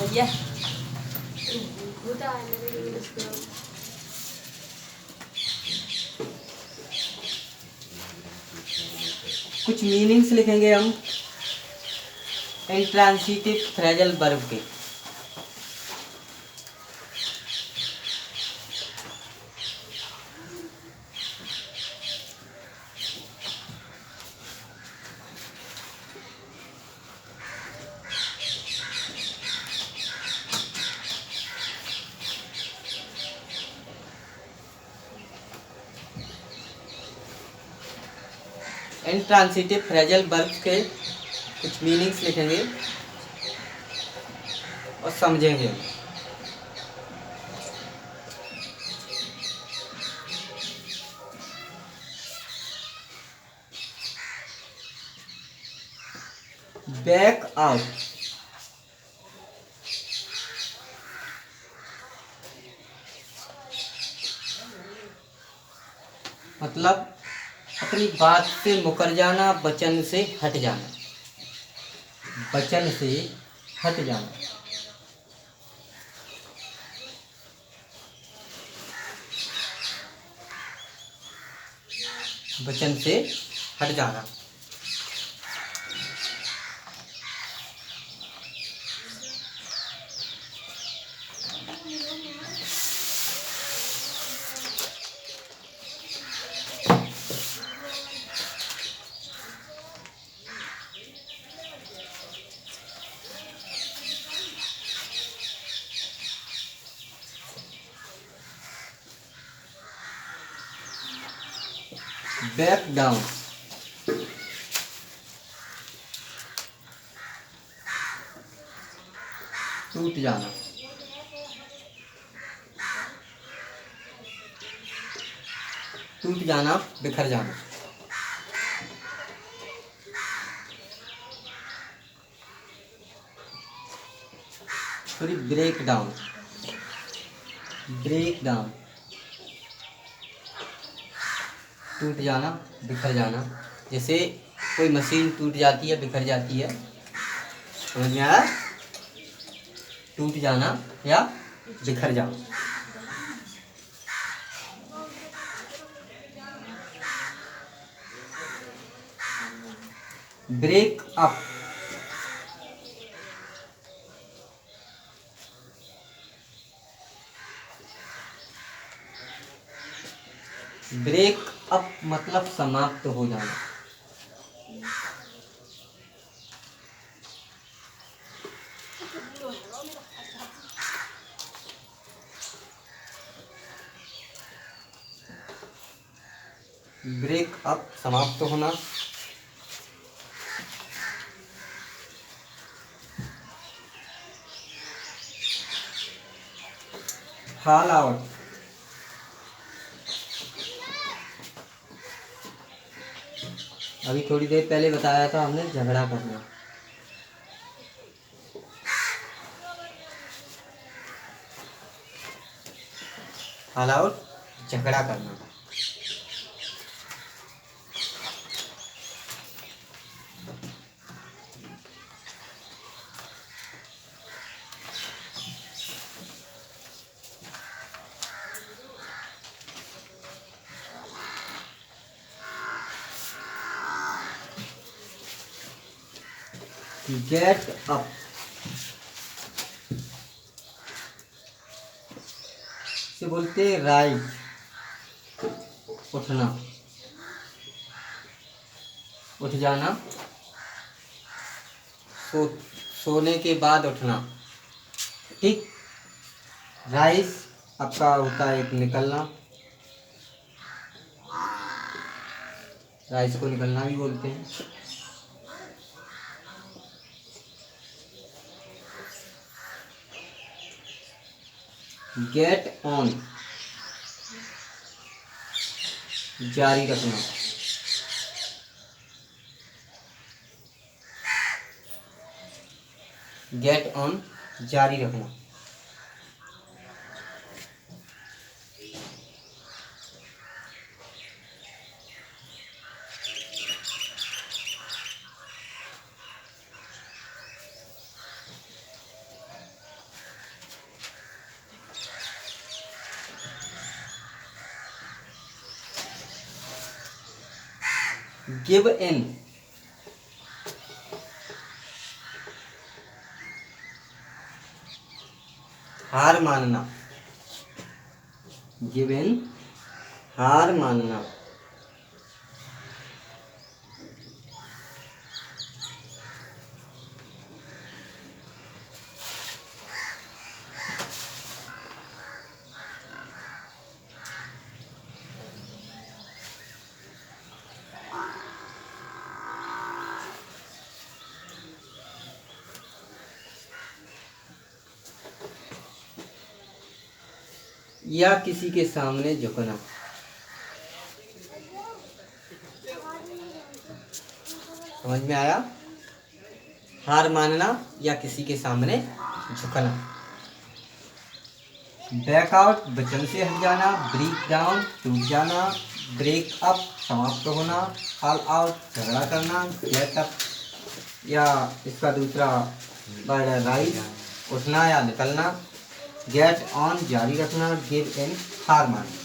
भैया कुछ मीनिंग्स लिखेंगे हम इंट्रांसिटिव फ्रेजल वर्ब के। इंट्रांसिटिव फ्रेजल वर्ब के कुछ मीनिंग्स लिखेंगे और समझेंगे। बैक आउट मतलब अपनी बात से मुकर जाना, वचन से हट जाना, वचन से हट जाना। वचन से हट जाना। बैक डाउन टूट जाना। टूट जाना, बिखर जाना। Sorry, break down. Break down टूट जाना, बिखर जाना। जैसे कोई मशीन टूट जाती है, बिखर जाती है, समझ में आया? टूट जाना या बिखर जाना। ब्रेक अप ब्रेक अप मतलब समाप्त हो जाना। ब्रेक अप समाप्त होना। फॉल आउट अभी थोड़ी देर पहले बताया था हमने, झगड़ा करना। फॉल आउट झगड़ा करना। गेट अप से बोलते राइज उठना, उठ जाना। सोने के बाद उठना, ठीक। राइज आपका होता है एक निकलना, राइज को निकलना भी बोलते हैं। गेट ऑन जारी रखना। गेट ऑन जारी रखना। गिव इन, हार मानना, गिव इन हार मानना। या किसी के सामने झुकना, समझ में आया? हार मानना या किसी के सामने झुकना। बैक आउट वचन से हट जाना, ब्रेक डाउन टूट जाना, ब्रेक अप समाप्त होना, फॉल आउट झगड़ा करना, गेट अप या इसका दूसरा वर्ड राइज उठना या निकलना, गेट ऑन जारी रखना, गिव इन हार मानना।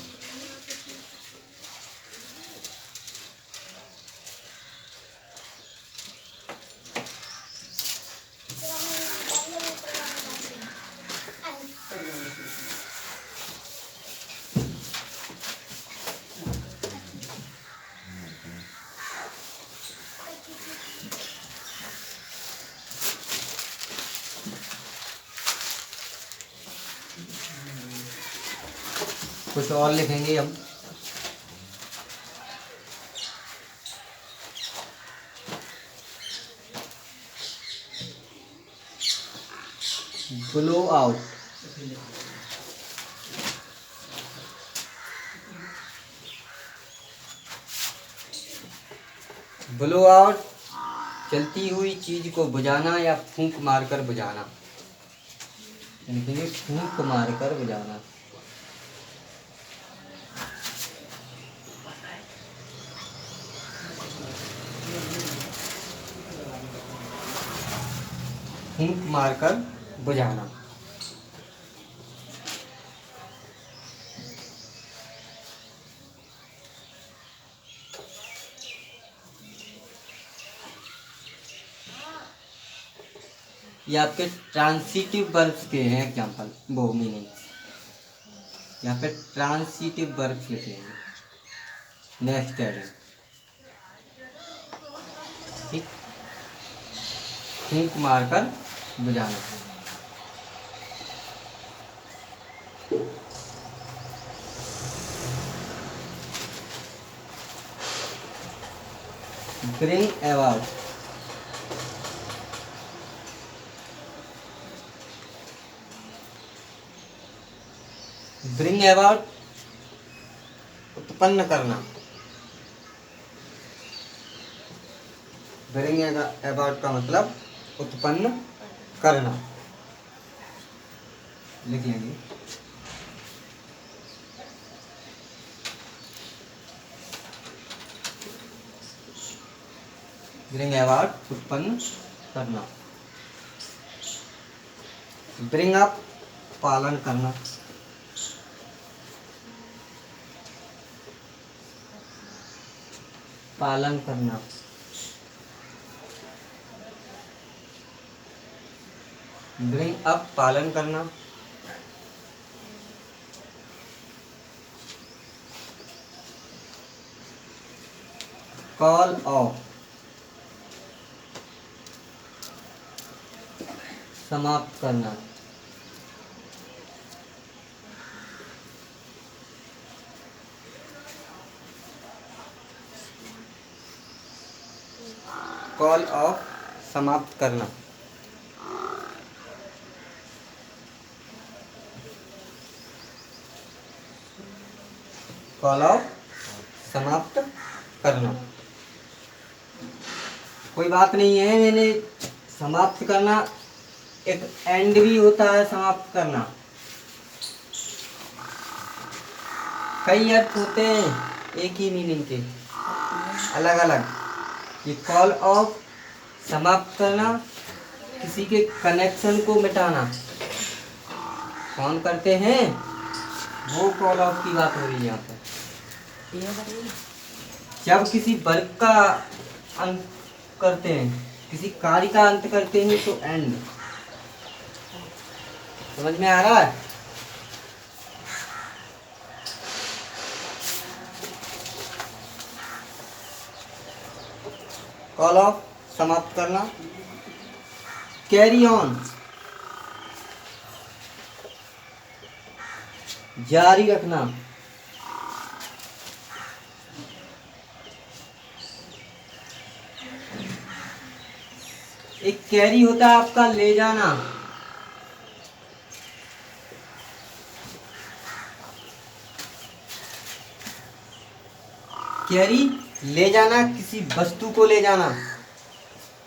कुछ और लिखेंगे हम। ब्लो आउट, ब्लो आउट चलती हुई चीज को बुझाना या फूंक मारकर बुझाना, फूंक मारकर बुझाना। फूंक मारकर बुझाना। ये आपके ट्रांसिटिव वर्ब्स के हैं एग्जाम्पल, वो मीनिंग यहाँ पे ट्रांसिटिव वर्ब्स लिखे हैं। नेक्स्ट हेडिंग, ठीक, फूंक मारकर बुझाना। ब्रिंग अबाउट, ब्रिंग अबाउट उत्पन्न करना। ब्रिंग अबाउट का मतलब उत्पन्न करना, लिख लेंगे। ब्रिंग अबाउट उत्पन्न करना। ब्रिंग अप पालन करना। पालन करना। ब्रिंग अप पालन करना। कॉल ऑफ समाप्त करना। कॉल ऑफ समाप्त करना। कॉल ऑफ समाप्त करना। कोई बात नहीं है, मैंने समाप्त करना एक एंड भी होता है, समाप्त करना कई अर्थ होते हैं एक ही मीनिंग के, अलग अलग। ये कॉल ऑफ समाप्त करना किसी के कनेक्शन को मिटाना, कौन करते हैं वो कॉल ऑफ की बात हो रही है यहाँ पर। जब किसी वर्ग का अंत करते हैं, किसी कार्य का अंत करते हैं तो एंड। समझ में आ रहा है? कॉल ऑफ समाप्त करना, कैरी ऑन जारी रखना, एक कैरी होता है आपका ले जाना, कैरी ले जाना, किसी वस्तु को ले जाना।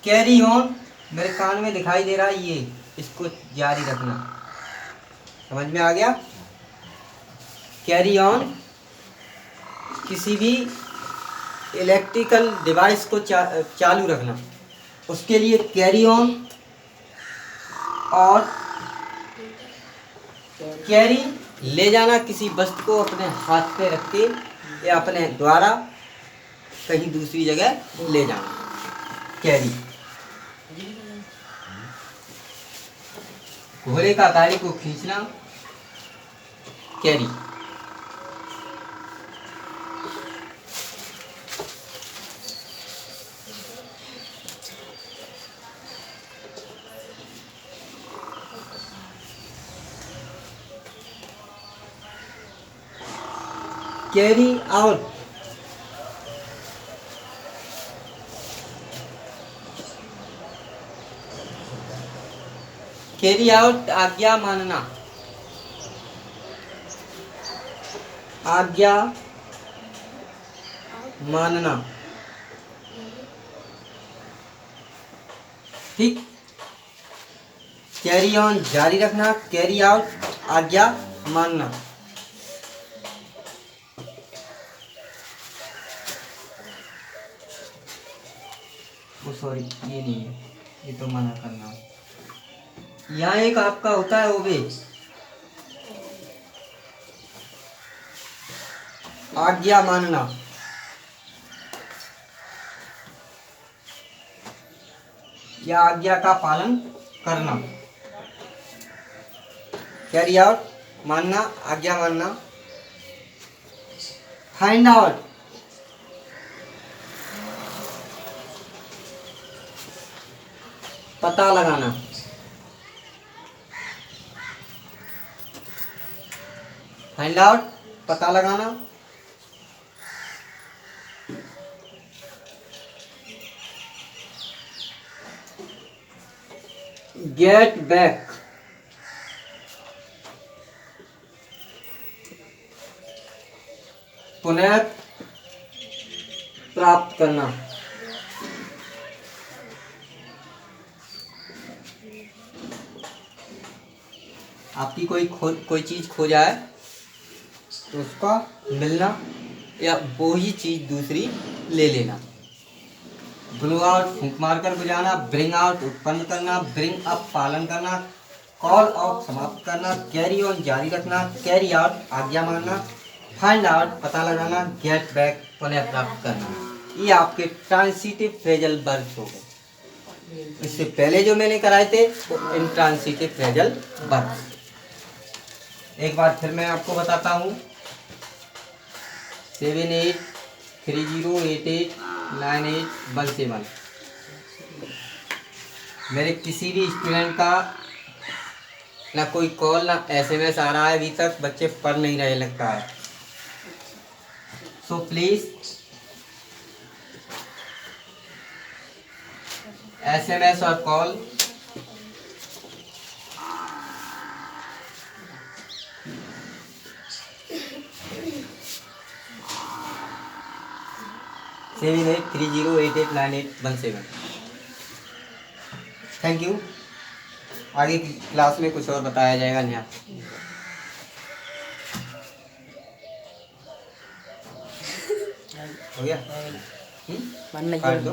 कैरी ऑन मेरे कान में दिखाई दे रहा है, ये इसको जारी रखना। समझ में आ गया? कैरी ऑन किसी भी इलेक्ट्रिकल डिवाइस को चालू रखना, उसके लिए कैरी ऑन। और कैरी ले जाना, किसी वस्तु को अपने हाथ पे रख के या अपने द्वारा कहीं दूसरी जगह ले जाना, कैरी। घोड़े का गाड़ी को खींचना, carry. Carry out carry out आज्ञा मानना, आज्ञा मानना। ठीक, कैरी ऑन जारी रखना, कैरी आउट आज्ञा मानना। ओ सॉरी, ये नहीं है, ये तो मना करना। यहाँ एक आपका होता है ओबे, आज्ञा मानना। या आज्ञा का पालन करना। कैरी आउट मानना, आज्ञा मानना। फाइंड आउट पता लगाना। फाइंड आउट पता लगाना। गेट बैक पुनः प्राप्त करना। आपकी कोई चीज खो जाए तो उसका मिलना या वो ही चीज दूसरी ले लेना। ब्लो आउट फूंक मारकर बुझाना, ब्रिंग आउट उत्पन्न करना, ब्रिंग अप पालन करना, कॉल ऑफ समाप्त करना, कैरी ऑन जारी रखना, कैरी आउट आज्ञा मानना, फाइंड आउट पता लगाना, गेट बैक पुनः प्राप्त करना। ये आपके ट्रांसिटिव फ्रेजल वर्ब हो गए। इससे पहले जो मैंने कराए थे वो इंट्रांसिटिव फ्रेजल वर्ब। एक बार फिर मैं आपको बताता हूँ। 7830889817। मेरे किसी भी स्टूडेंट का ना कोई कॉल ना SMS आ रहा है, अभी तक बच्चे पढ़ नहीं रहे लगता है। सो प्लीज SMS और कॉल सेवन 7830889817। Thank you. आगे की क्लास में कुछ और बताया जाएगा। यहाँ हो गया, काट दो।